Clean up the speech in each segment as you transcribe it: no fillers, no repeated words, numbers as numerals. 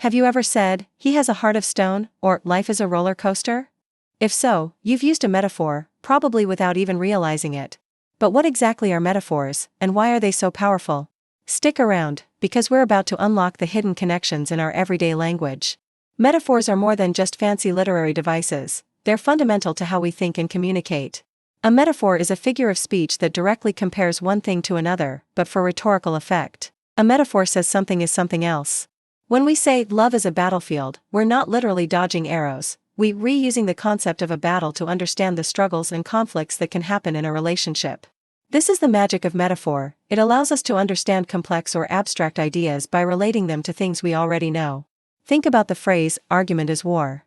Have you ever said, "He has a heart of stone," or "Life is a roller coaster"? If so, you've used a metaphor, probably without even realizing it. But what exactly are metaphors, and why are they so powerful? Stick around, because we're about to unlock the hidden connections in our everyday language. Metaphors are more than just fancy literary devices, they're fundamental to how we think and communicate. A metaphor is a figure of speech that directly compares one thing to another, but for rhetorical effect. A metaphor says something is something else. When we say, "Love is a battlefield," we're not literally dodging arrows, we're reusing the concept of a battle to understand the struggles and conflicts that can happen in a relationship. This is the magic of metaphor, it allows us to understand complex or abstract ideas by relating them to things we already know. Think about the phrase, "argument is war."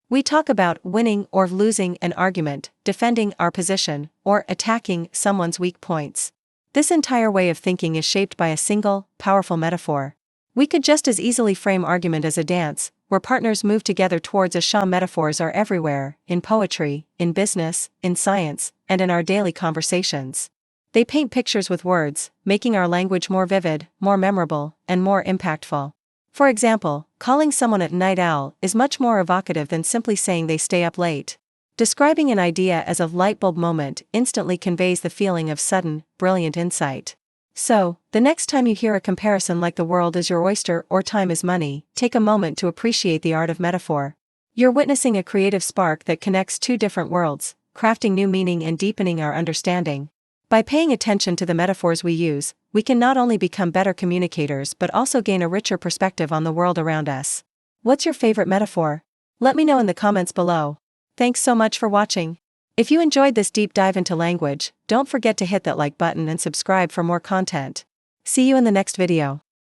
We talk about winning or losing an argument, defending our position, or attacking someone's weak points. This entire way of thinking is shaped by a single, powerful metaphor. We could just as easily frame argument as a dance, where partners move together towards a show. Metaphors are everywhere, in poetry, in business, in science, and in our daily conversations. They paint pictures with words, making our language more vivid, more memorable, and more impactful. For example, calling someone a night owl is much more evocative than simply saying they stay up late. Describing an idea as a light bulb moment instantly conveys the feeling of sudden, brilliant insight. So, the next time you hear a comparison like "the world is your oyster" or "time is money," take a moment to appreciate the art of metaphor. You're witnessing a creative spark that connects two different worlds, crafting new meaning and deepening our understanding. By paying attention to the metaphors we use, we can not only become better communicators but also gain a richer perspective on the world around us. What's your favorite metaphor? Let me know in the comments below. Thanks so much for watching. If you enjoyed this deep dive into language, don't forget to hit that like button and subscribe for more content. See you in the next video.